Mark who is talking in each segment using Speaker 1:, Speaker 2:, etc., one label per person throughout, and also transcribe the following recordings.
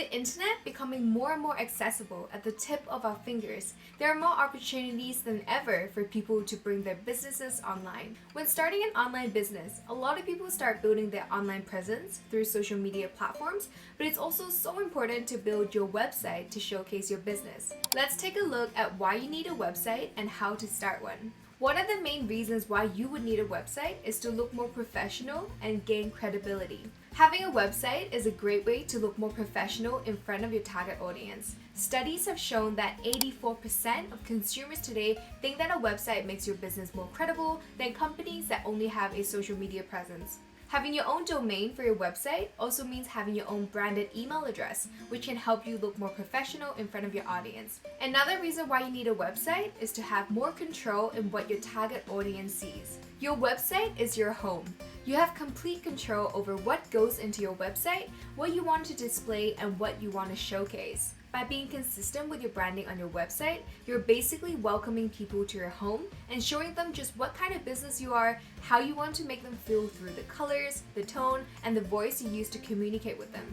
Speaker 1: the internet becoming more and more accessible at the tip of our fingers, there are more opportunities than ever for people to bring their businesses online. When starting an online business, a lot of people start building their online presence through social media platforms, but it's also so important to build your website to showcase your business. Let's take a look at why you need a website and how to start one. One of the main reasons why you would need a website is to look more professional and gain credibility. Having a website is a great way to look more professional in front of your target audience. Studies have shown that 84% of consumers today think that a website makes your business more credible than companies that only have a social media presence. Having your own domain for your website also means having your own branded email address, which can help you look more professional in front of your audience. Another reason why you need a website is to have more control in what your target audience sees. Your website is your home. You have complete control over what goes into your website, what you want to display, and what you want to showcase. By being consistent with your branding on your website, you're basically welcoming people to your home and showing them just what kind of business you are, how you want to make them feel through the colors, the tone, and the voice you use to communicate with them.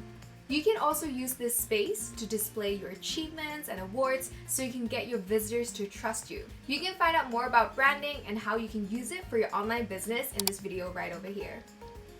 Speaker 1: You can also use this space to display your achievements and awards so you can get your visitors to trust you. You can find out more about branding and how you can use it for your online business in this video right over here.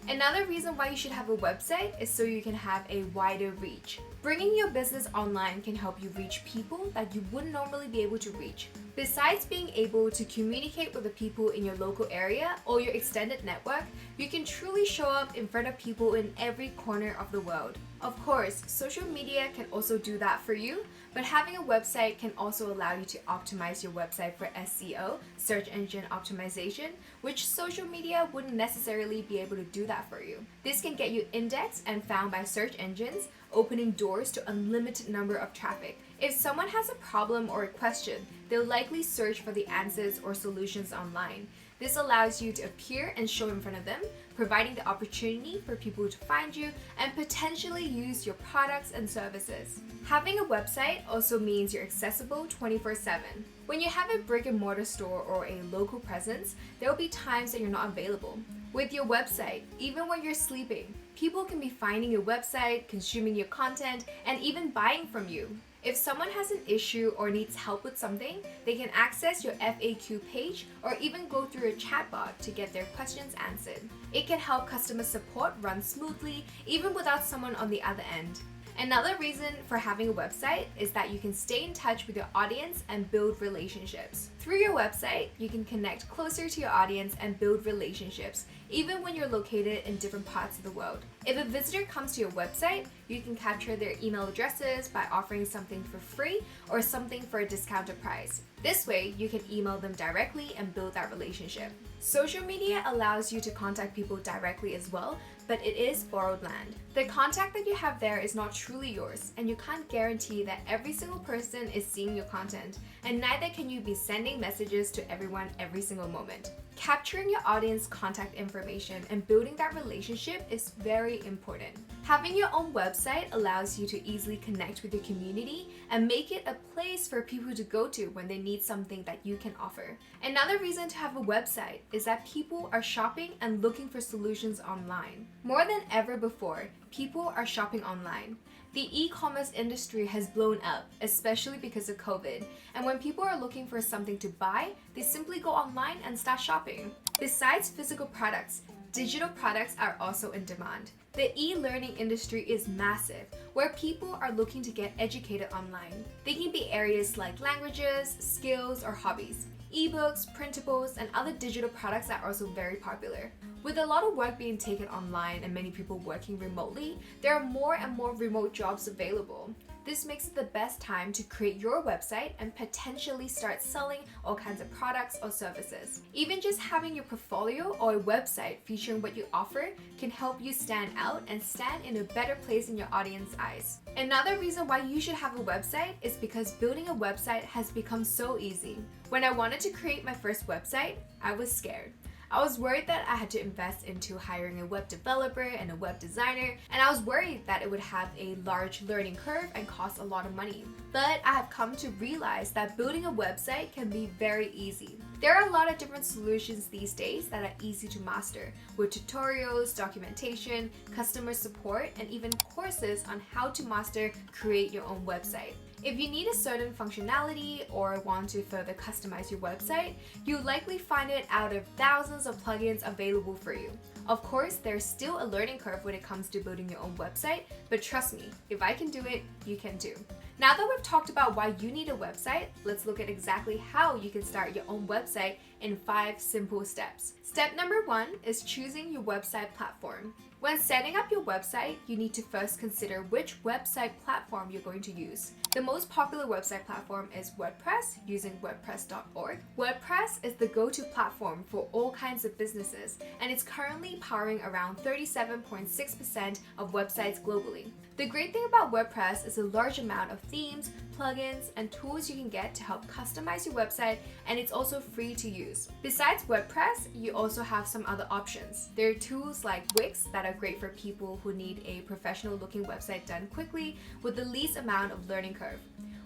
Speaker 1: Another reason why you should have a website is so you can have a wider reach. Bringing your business online can help you reach people that you wouldn't normally be able to reach. Besides being able to communicate with the people in your local area or your extended network, you can truly show up in front of people in every corner of the world. Of course, social media can also do that for you, but having a website can also allow you to optimize your website for SEO, search engine optimization, which social media wouldn't necessarily be able to do that for you. This can get you indexed and found by search engines, opening doors to unlimited number of traffic. If someone has a problem or a question, they'll likely search for the answers or solutions online. This allows you to appear and show in front of them, providing the opportunity for people to find you and potentially use your products and services. Having a website also means you're accessible 24/7. When you have a brick and mortar store or a local presence, there will be times that you're not available. With your website, even when you're sleeping, people can be finding your website, consuming your content, and even buying from you. If someone has an issue or needs help with something, they can access your FAQ page or even go through a chatbot to get their questions answered. It can help customer support run smoothly, even without someone on the other end. Another reason for having a website is that you can stay in touch with your audience and build relationships. Through your website, you can connect closer to your audience and build relationships, even when you're located in different parts of the world. If a visitor comes to your website, you can capture their email addresses by offering something for free or something for a discounted price. This way, you can email them directly and build that relationship. Social media allows you to contact people directly as well, but it is borrowed land. The contact that you have there is not truly yours, and you can't guarantee that every single person is seeing your content, and neither can you be sending messages to everyone every single moment. Capturing your audience contact information and building that relationship is very important. Having your own website allows you to easily connect with your community and make it a place for people to go to when they need something that you can offer. Another reason to have a website is that people are shopping and looking for solutions online. More than ever before, people are shopping online. The e-commerce industry has blown up, especially because of COVID. And when people are looking for something to buy, they simply go online and start shopping. Besides physical products, digital products are also in demand. The e-learning industry is massive, where people are looking to get educated online. They can be areas like languages, skills, or hobbies. Ebooks, printables, and other digital products are also very popular. With a lot of work being taken online and many people working remotely, there are more and more remote jobs available. This makes it the best time to create your website and potentially start selling all kinds of products or services. Even just having your portfolio or a website featuring what you offer can help you stand out and stand in a better place in your audience's eyes. Another reason why you should have a website is because building a website has become so easy. When I wanted to create my first website, I was scared. I was worried that I had to invest into hiring a web developer and a web designer, and I was worried that it would have a large learning curve and cost a lot of money. But I have come to realize that building a website can be very easy. There are a lot of different solutions these days that are easy to master, with tutorials, documentation, customer support, and even courses on how to create your own website. If you need a certain functionality or want to further customize your website, you'll likely find it out of thousands of plugins available for you. Of course, there's still a learning curve when it comes to building your own website, but trust me, if I can do it, you can too. Now that we've talked about why you need a website, let's look at exactly how you can start your own website in 5 simple steps. Step number 1 is choosing your website platform. When setting up your website, you need to first consider which website platform you're going to use. The most popular website platform is WordPress, using wordpress.org. WordPress is the go-to platform for all kinds of businesses, and it's currently powering around 37.6% of websites globally. The great thing about WordPress is a large amount of themes, plugins, and tools you can get to help customize your website, and it's also free to use. Besides WordPress, you also have some other options. There are tools like Wix that are great for people who need a professional looking website done quickly with the least amount of learning curve.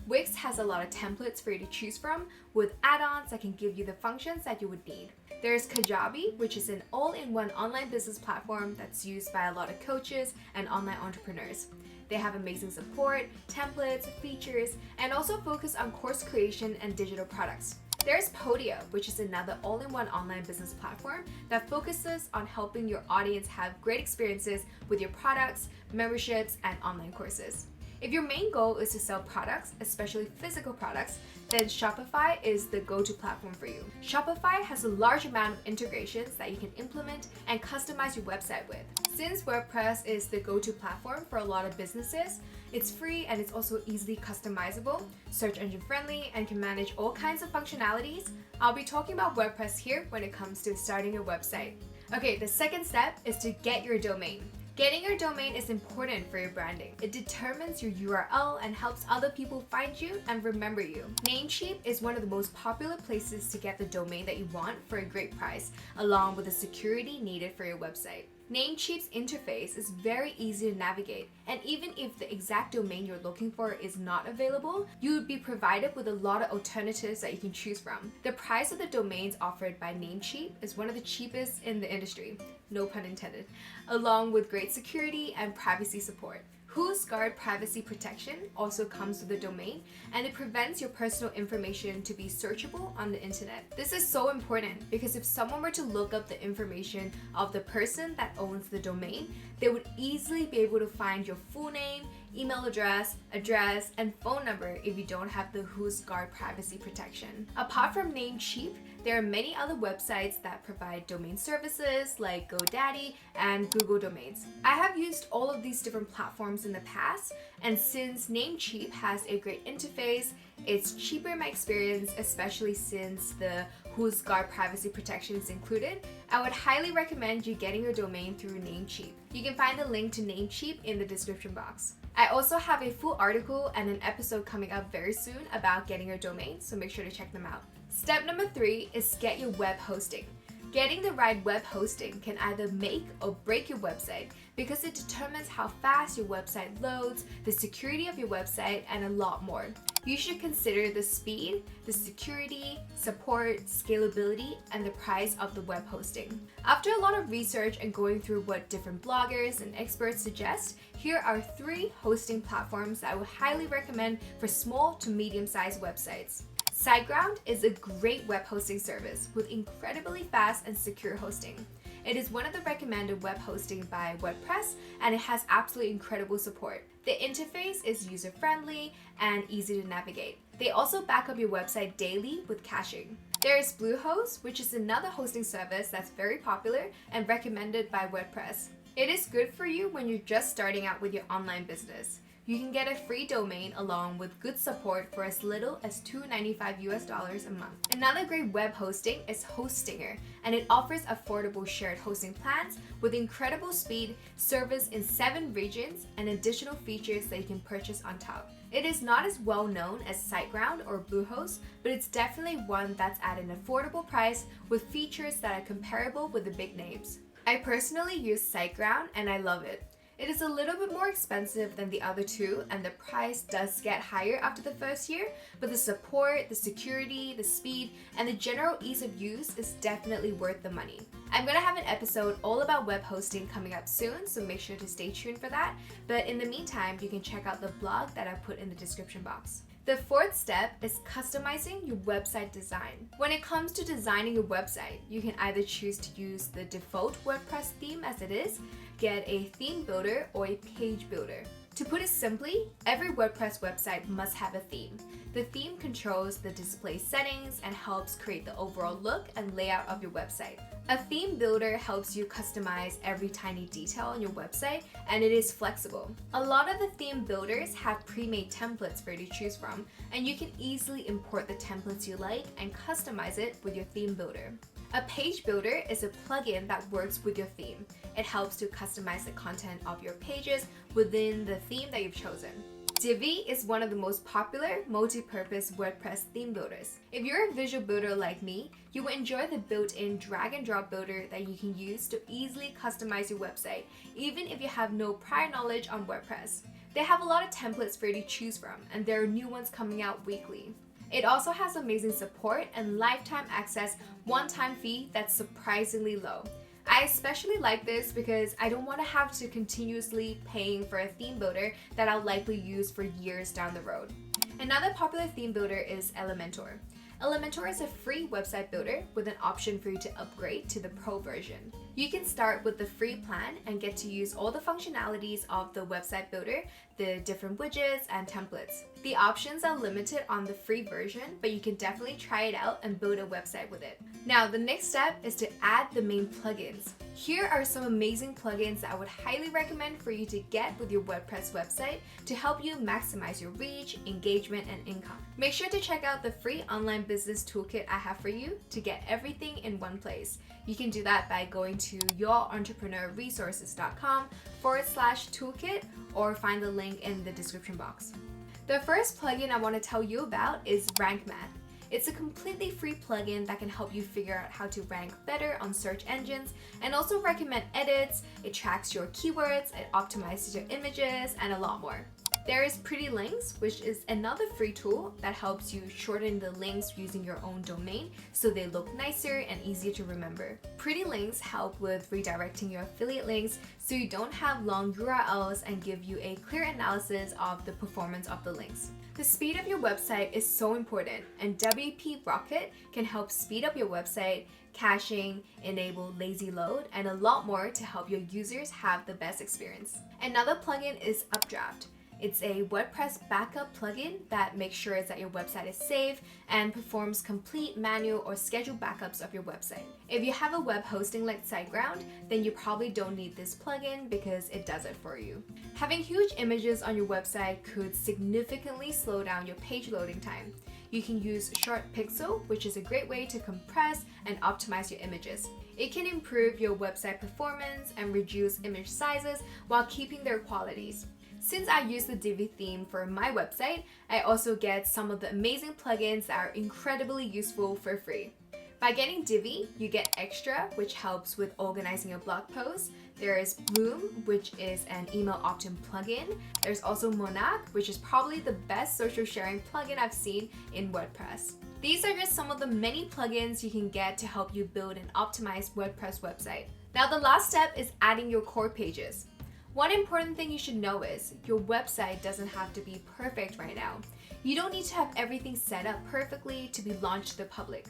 Speaker 1: Wix has a lot of templates for you to choose from with add-ons that can give you the functions that you would need. There's Kajabi, which is an all-in-one online business platform that's used by a lot of coaches and online entrepreneurs. They have amazing support, templates, features, and also focus on course creation and digital products. There's Podia, which is another all-in-one online business platform that focuses on helping your audience have great experiences with your products, memberships, and online courses. If your main goal is to sell products, especially physical products, then Shopify is the go-to platform for you. Shopify has a large amount of integrations that you can implement and customize your website with. Since WordPress is the go-to platform for a lot of businesses, it's free and it's also easily customizable, search engine friendly, and can manage all kinds of functionalities. I'll be talking about WordPress here when it comes to starting a website. Okay, the second step is to get your domain. Getting your domain is important for your branding. It determines your URL and helps other people find you and remember you. Namecheap is one of the most popular places to get the domain that you want for a great price, along with the security needed for your website. Namecheap's interface is very easy to navigate, and even if the exact domain you're looking for is not available, you would be provided with a lot of alternatives that you can choose from. The price of the domains offered by Namecheap is one of the cheapest in the industry, no pun intended, along with great security and privacy support. Who'sGuard privacy protection also comes with the domain, and it prevents your personal information to be searchable on the internet. This is so important because if someone were to look up the information of the person that owns the domain, they would easily be able to find your full name, email address, and phone number if you don't have the Who'sGuard privacy protection. Apart from Namecheap, there are many other websites that provide domain services like GoDaddy and Google Domains. I have used all of these different platforms in the past, and since Namecheap has a great interface, it's cheaper in my experience, especially since the Who'sGuard privacy protection is included. I would highly recommend you getting your domain through Namecheap. You can find the link to Namecheap in the description box. I also have a full article and an episode coming up very soon about getting your domain, so make sure to check them out. Step number 3 is get your web hosting. Getting the right web hosting can either make or break your website because it determines how fast your website loads, the security of your website, and a lot more. You should consider the speed, the security, support, scalability, and the price of the web hosting. After a lot of research and going through what different bloggers and experts suggest, here are 3 hosting platforms that I would highly recommend for small to medium-sized websites. SiteGround is a great web hosting service with incredibly fast and secure hosting. It is one of the recommended web hosting by WordPress, and it has absolutely incredible support. The interface is user-friendly and easy to navigate. They also back up your website daily with caching. There is Bluehost, which is another hosting service that's very popular and recommended by WordPress. It is good for you when you're just starting out with your online business. You can get a free domain along with good support for as little as $2.95 a month. Another great web hosting is Hostinger, and it offers affordable shared hosting plans with incredible speed, service in 7 regions, and additional features that you can purchase on top. It is not as well known as SiteGround or Bluehost, but it's definitely one that's at an affordable price with features that are comparable with the big names. I personally use SiteGround and I love it. It is a little bit more expensive than the other two, and the price does get higher after the first year, but the support, the security, the speed, and the general ease of use is definitely worth the money. I'm gonna have an episode all about web hosting coming up soon, so make sure to stay tuned for that. But in the meantime, you can check out the blog that I put in the description box. The fourth step is customizing your website design. When it comes to designing a website, you can either choose to use the default WordPress theme as it is, get a theme builder, or a page builder. To put it simply, every WordPress website must have a theme. The theme controls the display settings and helps create the overall look and layout of your website. A theme builder helps you customize every tiny detail on your website, and it is flexible. A lot of the theme builders have pre-made templates for you to choose from, and you can easily import the templates you like and customize it with your theme builder. A page builder is a plugin that works with your theme. It helps to customize the content of your pages within the theme that you've chosen. Divi is one of the most popular multi-purpose WordPress theme builders. If you're a visual builder like me, you will enjoy the built-in drag and drop builder that you can use to easily customize your website, even if you have no prior knowledge on WordPress. They have a lot of templates for you to choose from, and there are new ones coming out weekly. It also has amazing support and lifetime access one-time fee that's surprisingly low. I especially like this because I don't want to have to continuously paying for a theme builder that I'll likely use for years down the road. Another popular theme builder is Elementor. Elementor is a free website builder with an option for you to upgrade to the Pro version. You can start with the free plan and get to use all the functionalities of the website builder, the different widgets and templates. The options are limited on the free version, but you can definitely try it out and build a website with it. Now, the next step is to add the main plugins. Here are some amazing plugins that I would highly recommend for you to get with your WordPress website to help you maximize your reach, engagement, and income. Make sure to check out the free online business toolkit I have for you to get everything in one place. You can do that by going to yourentrepreneurs.com/toolkit or find the link in the description box. The first plugin I want to tell you about is Rankmath. It's a completely free plugin that can help you figure out how to rank better on search engines and also recommend edits. It tracks your keywords, it optimizes your images, and a lot more. There is Pretty Links, which is another free tool that helps you shorten the links using your own domain so they look nicer and easier to remember. Pretty Links help with redirecting your affiliate links so you don't have long URLs and give you a clear analysis of the performance of the links. The speed of your website is so important, and WP Rocket can help speed up your website, caching, enable lazy load, and a lot more to help your users have the best experience. Another plugin is Updraft. It's a WordPress backup plugin that makes sure that your website is safe and performs complete manual or scheduled backups of your website. If you have a web hosting like SiteGround, then you probably don't need this plugin because it does it for you. Having huge images on your website could significantly slow down your page loading time. You can use Short Pixel, which is a great way to compress and optimize your images. It can improve your website performance and reduce image sizes while keeping their qualities. Since I use the Divi theme for my website, I also get some of the amazing plugins that are incredibly useful for free. By getting Divi, you get Extra, which helps with organizing your blog posts. There is Bloom, which is an email opt-in plugin. There's also Monarch, which is probably the best social sharing plugin I've seen in WordPress. These are just some of the many plugins you can get to help you build an optimized WordPress website. Now, the last step is adding your core pages. One important thing you should know is your website doesn't have to be perfect right now. You don't need to have everything set up perfectly to be launched to the public.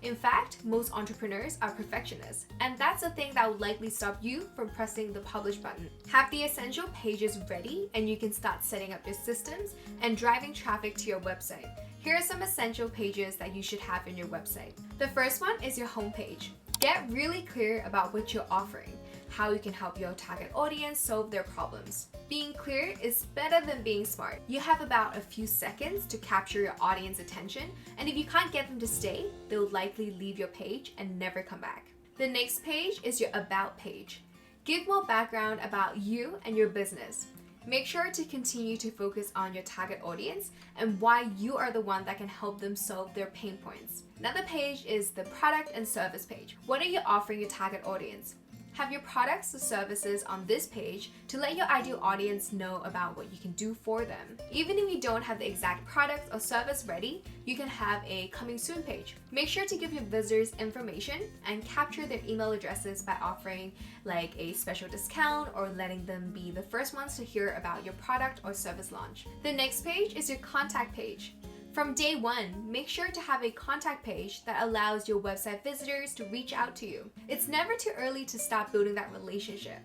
Speaker 1: In fact, most entrepreneurs are perfectionists, and that's a thing that will likely stop you from pressing the publish button. Have the essential pages ready, and you can start setting up your systems and driving traffic to your website. Here are some essential pages that you should have in your website. The first one is your homepage. Get really clear about what you're offering. how you can help your target audience solve their problems. Being clear is better than being smart. You have about a few seconds to capture your audience attention, and if you can't get them to stay, they'll likely leave your page and never come back. The next page is your About page. Give more background about you and your business. Make sure to continue to focus on your target audience and why you are the one that can help them solve their pain points. Another page is the product and service page. What are you offering your target audience? Have your products or services on this page to let your ideal audience know about what you can do for them. Even if you don't have the exact product or service ready, you can have a coming soon page. Make sure to give your visitors information and capture their email addresses by offering like a special discount or letting them be the first ones to hear about your product or service launch. The next page is your contact page. From day one, make sure to have a contact page that allows your website visitors to reach out to you. It's never too early to start building that relationship.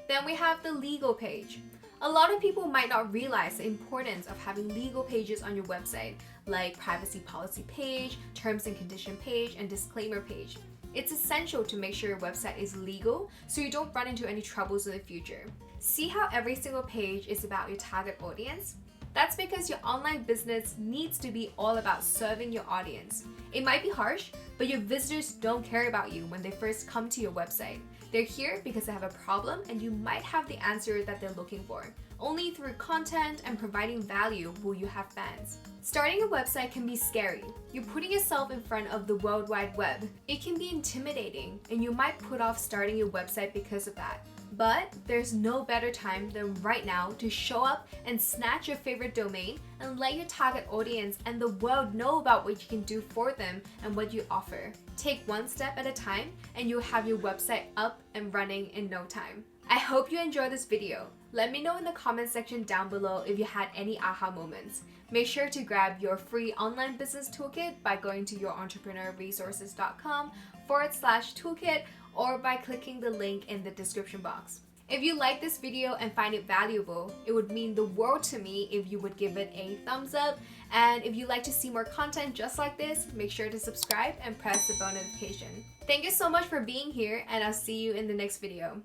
Speaker 1: Then we have the legal page. A lot of people might not realize the importance of having legal pages on your website, like privacy policy page, terms and condition page, and disclaimer page. It's essential to make sure your website is legal so you don't run into any troubles in the future. See how every single page is about your target audience? That's because your online business needs to be all about serving your audience. It might be harsh, but your visitors don't care about you when they first come to your website. They're here because they have a problem and you might have the answer that they're looking for. Only through content and providing value will you have fans. Starting a website can be scary. You're putting yourself in front of the World Wide Web. It can be intimidating and you might put off starting your website because of that. But there's no better time than right now to show up and snatch your favorite domain and let your target audience and the world know about what you can do for them and what you offer. Take one step at a time and you'll have your website up and running in no time. I hope you enjoyed this video. Let me know in the comment section down below if you had any aha moments. Make sure to grab your free online business toolkit by going to yourentrepreneuresources.com/toolkit or by clicking the link in the description box. If you like this video and find it valuable, it would mean the world to me if you would give it a thumbs up. And if you'd like to see more content just like this, make sure to subscribe and press the bell notification. Thank you so much for being here, and I'll see you in the next video.